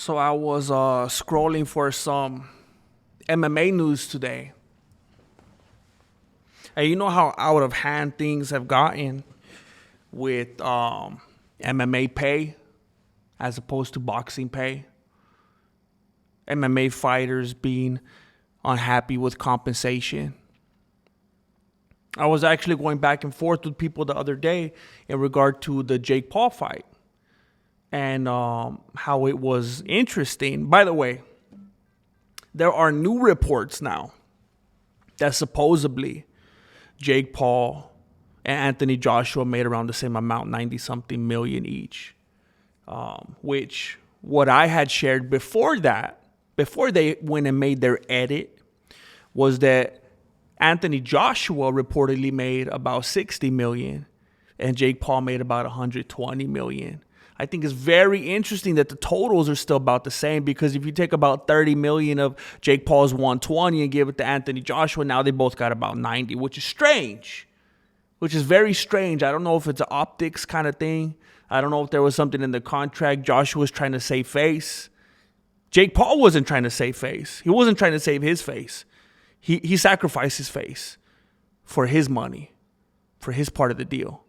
So I was scrolling for some MMA news today. And you know how out of hand things have gotten with MMA pay as opposed to boxing pay? MMA fighters being unhappy with compensation. I was actually going back and forth with people the other day in regard to the Jake Paul fight and how it was interesting. By the way, there are new reports now that supposedly Jake Paul and Anthony Joshua made around the same amount, 90 something million each. Which what I had shared before that, before they went and made their edit, was that Anthony Joshua reportedly made about 60 million and Jake Paul made about 120 million. I think it's very interesting that the totals are still about the same, because if you take about 30 million of Jake Paul's 120 and give it to Anthony Joshua, now they both got about 90, which is strange, which is very strange. I don't know if it's an optics kind of thing. I don't know if there was something in the contract. Joshua was trying to save face. Jake Paul wasn't trying to save face. He wasn't trying to save his face. He sacrificed his face for his money, for his part of the deal.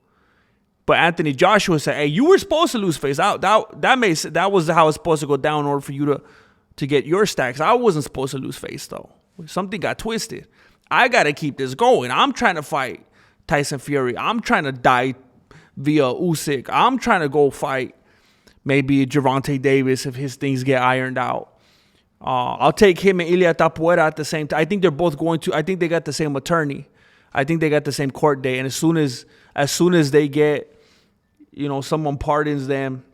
But Anthony Joshua said, "Hey, you were supposed to lose face. That was how it's supposed to go down in order for you to get your stacks. I wasn't supposed to lose face though. Something got twisted. I got to keep this going. I'm trying to fight Tyson Fury. I'm trying to die via Usyk. I'm trying to go fight maybe Gervonta Davis if his things get ironed out. I'll take him and Ilia Tapuera at the same time. I think they're both going to. I think they got the same attorney. I think they got the same court date. And as soon as they get, someone pardons them,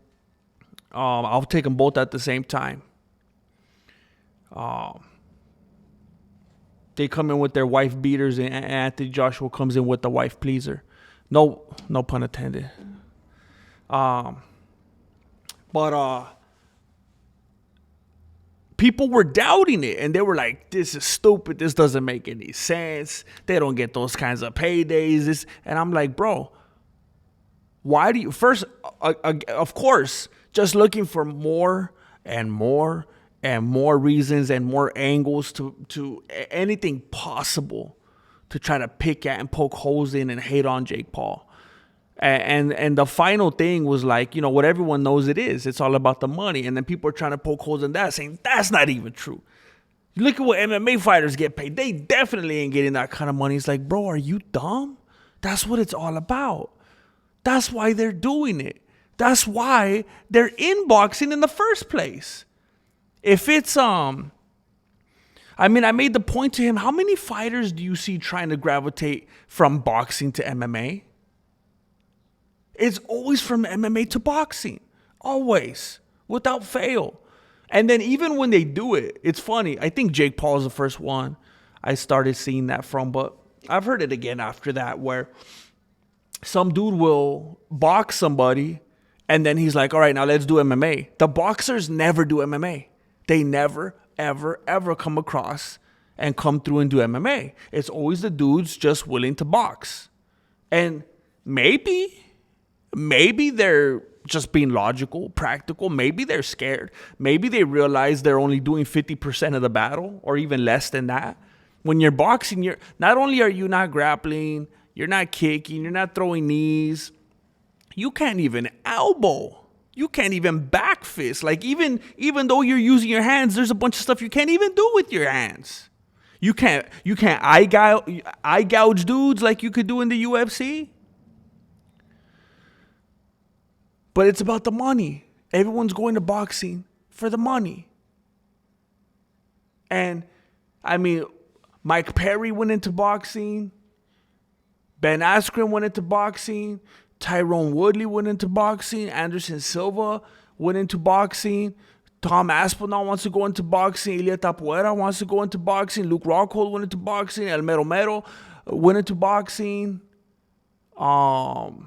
I'll take them both at the same time. They come in with their wife beaters, and Anthony Joshua comes in with the wife pleaser. No pun intended. But people were doubting it, and they were like, "This is stupid. This doesn't make any sense. They don't get those kinds of paydays." And I'm like, bro, why do you first? Of course, just looking for more and more and more reasons and more angles to anything possible to try to pick at and poke holes in and hate on Jake Paul. And the final thing was like, what everyone knows it is. It's all about the money. And then people are trying to poke holes in that, saying that's not even true. Look at what MMA fighters get paid. They definitely ain't getting that kind of money. It's like, bro, are you dumb? That's what it's all about. That's why they're doing it. That's why they're in boxing in the first place. If it's I made the point to him, how many fighters do you see trying to gravitate from boxing to MMA? It's always from MMA to boxing. Always. Without fail. And then even when they do it, it's funny. I think Jake Paul is the first one I started seeing that from. But I've heard it again after that, where some dude will box somebody and then he's like, all right, now let's do MMA. The boxers never do MMA. They never, ever, ever come across and come through and do MMA. It's always the dudes just willing to box. And maybe they're just being logical, practical. Maybe they're scared. Maybe they realize they're only doing 50% of the battle or even less than that. When you're boxing, you're not only are you not grappling, you're not kicking, you're not throwing knees. You can't even elbow. You can't even back fist. Like even though you're using your hands, there's a bunch of stuff you can't even do with your hands. You can't eye gouge dudes like you could do in the UFC. But it's about the money. Everyone's going to boxing for the money. And, Mike Perry went into boxing. Ben Askren went into boxing. Tyrone Woodley went into boxing. Anderson Silva went into boxing. Tom Aspinall wants to go into boxing. Ilia Tapuera wants to go into boxing. Luke Rockhold went into boxing. El Mero Mero went into boxing. Conor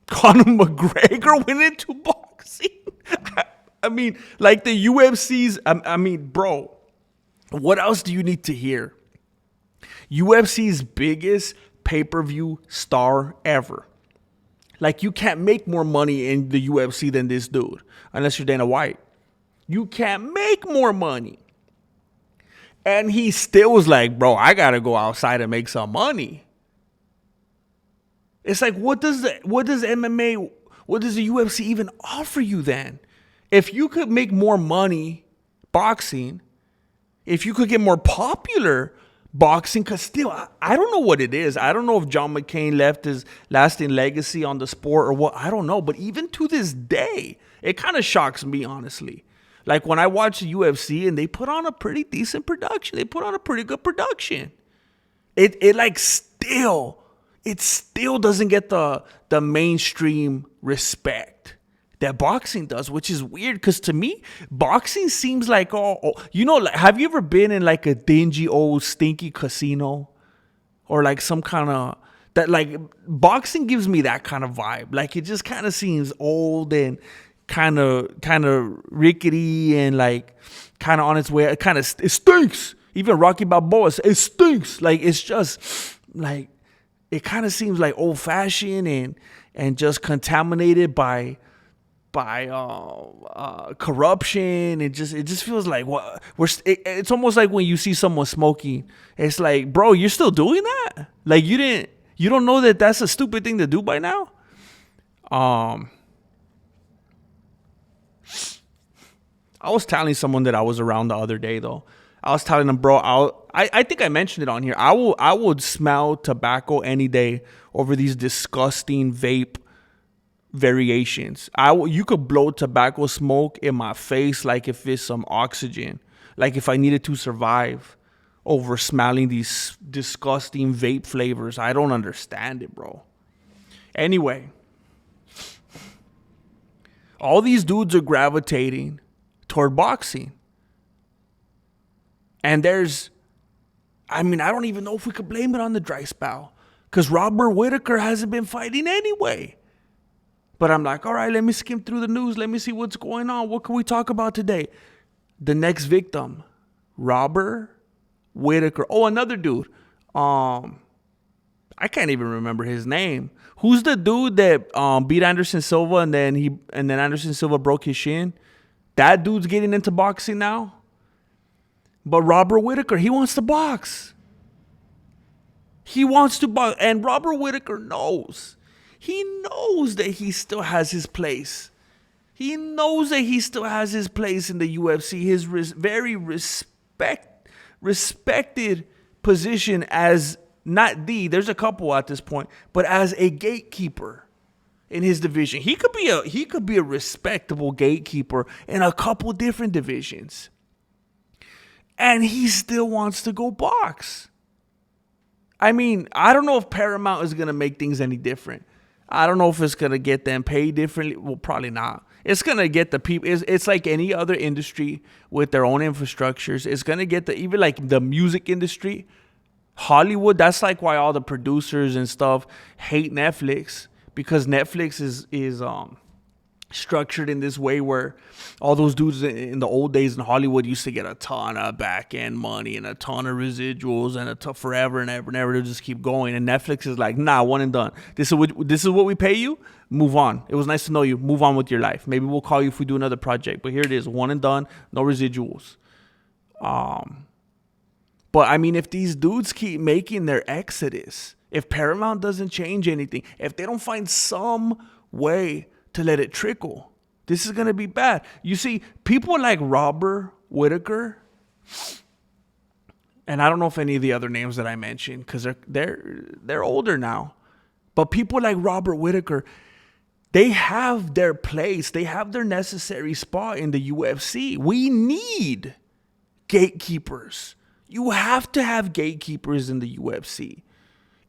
McGregor went into boxing. Like the UFC's, bro, what else do you need to hear? UFC's biggest pay-per-view star ever. Like, you can't make more money in the UFC than this dude, unless you're Dana White. You can't make more money. And he still was like, bro, I got to go outside and make some money. It's like, what does MMA, what does the UFC even offer you then? If you could make more money boxing, if you could get more popular boxing, because still, I don't know what it is. I don't know if John McCain left his lasting legacy on the sport or what. I don't know. But even to this day, it kind of shocks me, honestly. Like when I watch the UFC and they put on a pretty decent production. They put on a pretty good production. It still doesn't get the mainstream respect that boxing does, which is weird because to me, boxing seems like, like, have you ever been in like a dingy old stinky casino or like some kind of that, like boxing gives me that kind of vibe. Like it just kind of seems old and kind of rickety and like kind of on its way. It stinks. Even Rocky Balboa, it stinks. Like it's just like, it kind of seems like old fashioned and just contaminated by corruption. It just feels like what it's almost like when you see someone smoking, it's like, bro, you're still doing that? Like you don't know that that's a stupid thing to do by now? I was telling someone that I was around the other day though. I was telling them, bro, I think I mentioned it on here. I would smell tobacco any day over these disgusting vape variations. You could blow tobacco smoke in my face like if it's some oxygen, like if I needed to survive, over smelling these disgusting vape flavors. I don't understand it, bro. Anyway, all these dudes are gravitating toward boxing. And I don't even know if we could blame it on the dry spell, because Robert Whittaker hasn't been fighting anyway. But I'm like, all right, let me skim through the news. Let me see what's going on. What can we talk about today? The next victim, Robert Whittaker. Oh, another dude. I can't even remember his name. Who's the dude that beat Anderson Silva and then Anderson Silva broke his shin? That dude's getting into boxing now. But Robert Whittaker, he wants to box. He wants to box. And Robert Whittaker knows. He knows that he still has his place. He knows that he still has his place in the UFC. His very respected position as there's a couple at this point, but as a gatekeeper in his division. He could be a respectable gatekeeper in a couple different divisions. And he still wants to go box. I don't know if Paramount is going to make things any different. I don't know if it's going to get them paid differently. Well, probably not. It's going to get the people. It's like any other industry with their own infrastructures. It's going to get even like the music industry, Hollywood. That's like why all the producers and stuff hate Netflix, because Netflix is structured in this way where all those dudes in the old days in Hollywood used to get a ton of back end money and a ton of residuals and forever and ever and ever to just keep going. And Netflix is like, nah, one and done. This is what we pay you. Move on. It was nice to know you. Move on with your life. Maybe we'll call you if we do another project. But here it is, one and done, no residuals. But if these dudes keep making their exodus, if Paramount doesn't change anything, if they don't find some way to let it trickle, this is going to be bad. You see, people like Robert Whittaker, and I don't know if any of the other names that I mentioned, because they're older now, but people like Robert Whittaker, they have their place. They have their necessary spot in the UFC. We need gatekeepers. You have to have gatekeepers in the UFC.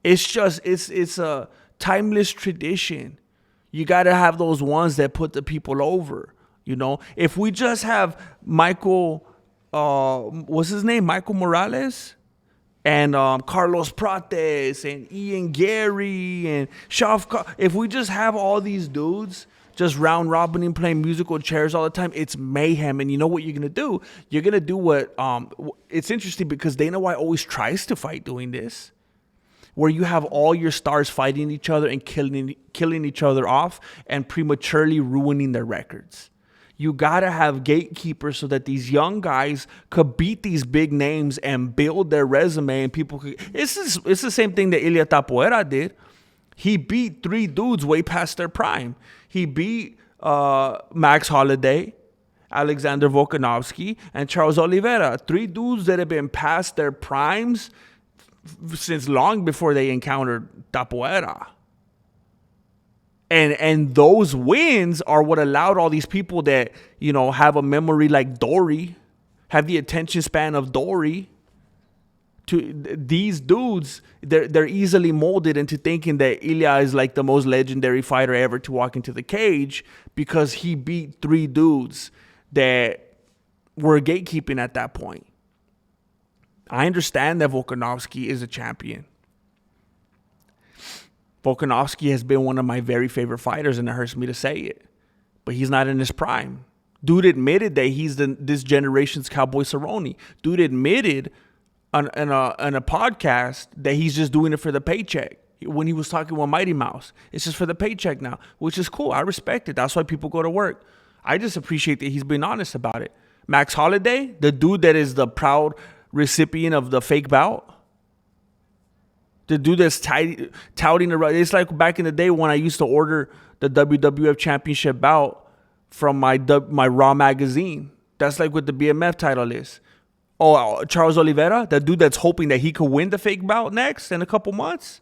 It's a timeless tradition. You got to have those ones that put the people over. If we just have Michael, what's his name? Michael Morales and Carlos Prates and Ian Gary and Shafka. If we just have all these dudes just round robining, playing musical chairs all the time, it's mayhem. And you know what you're going to do? You're going to do what, it's interesting because Dana White always tries to fight doing this, where you have all your stars fighting each other and killing each other off and prematurely ruining their records. You got to have gatekeepers so that these young guys could beat these big names and build their resume, and people could. It's the same thing that Ilia Tapoera did. He beat 3 dudes way past their prime. He beat Max Holloway, Alexander Volkanovski, and Charles Oliveira. 3 dudes that have been past their primes since long before they encountered Tapoera. And those wins are what allowed all these people that, have a memory like Dory, have the attention span of Dory. To these dudes, they're easily molded into thinking that Ilya is like the most legendary fighter ever to walk into the cage because he beat 3 dudes that were gatekeeping at that point. I understand that Volkanovski is a champion. Volkanovski has been one of my very favorite fighters, and it hurts me to say it. But he's not in his prime. Dude admitted that he's this generation's Cowboy Cerrone. Dude admitted on a podcast that he's just doing it for the paycheck. When he was talking with Mighty Mouse, it's just for the paycheck now, which is cool. I respect it. That's why people go to work. I just appreciate that he's been honest about it. Max Holloway, the dude that is the proud recipient of the fake bout, the dude that's touting the. It's like back in the day when I used to order the WWF Championship bout from my Raw magazine. That's like what the BMF title is. Oh, Charles Oliveira, the dude that's hoping that he could win the fake bout next in a couple months.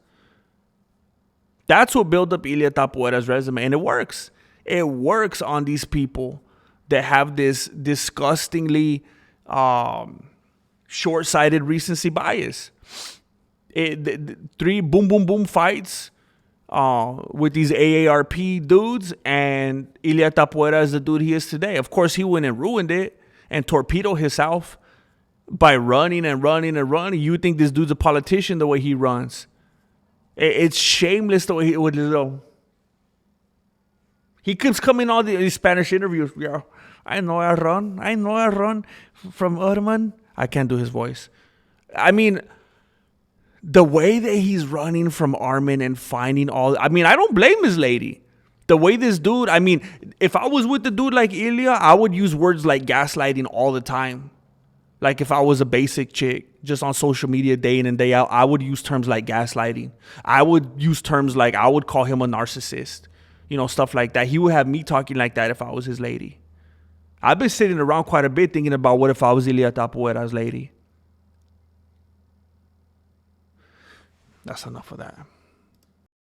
That's what built up Ilia Tapoera's resume, and it works. It works on these people that have this disgustingly short-sighted recency bias. 3 boom, boom, boom fights with these AARP dudes, and Ilia Tapoera is the dude he is today. Of course, he went and ruined it and torpedoed himself by running and running and running. You think this dude's a politician the way he runs. It's shameless the way he would. He keeps coming on these Spanish interviews. Yeah, I know I run from Urman. I can't do his voice. I mean, the way that he's running from Armin and finding all... I mean, I don't blame his lady. The way this dude... I mean, if I was with a dude like Ilya, I would use words like gaslighting all the time. Like if I was a basic chick just on social media day in and day out, I would use terms like gaslighting. I would use terms like I would call him a narcissist. Stuff like that. He would have me talking like that if I was his lady. I've been sitting around quite a bit thinking about what if I was Ilia Tapoera's lady. That's enough of that.